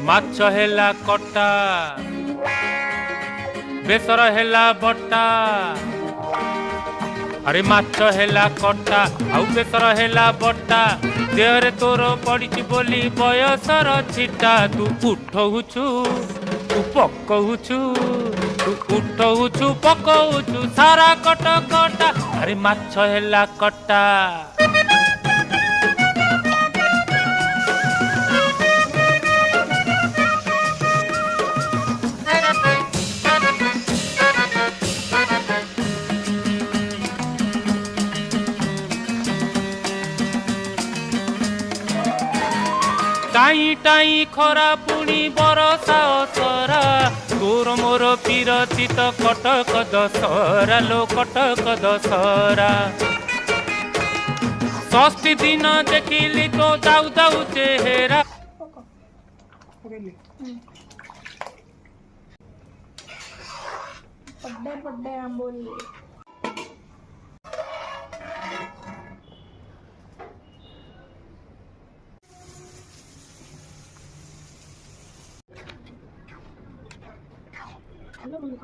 ମାଛ ହେଲା କଟା ବେସର ହେଲା ବଟା ଆରେ ମାଛ ହେଲା କଟା ଆଉ ବେସର ହେଲା ବଟା ଦେହରେ ତୋର ପଡ଼ିଛି ବୋଲି ବୟସର ଛିଟା ତୁ ଉଠଉଛୁ ତୁ ପକଉଛୁ ତୁ ଉଠଉଛୁ ପକଉଛୁ ସାରା କଟ କଟା ଆରେ ମାଛ ହେଲା କଟା टाई टाई खरा पुणी बरसा असरा तोर मोर पीरती तो कटक दशहरा लो कटक दशहरा षष्ठी दिन देखिली तो दाऊ दाऊ चेहरा पड्डे पड्डे आंबोली हेलो बोलो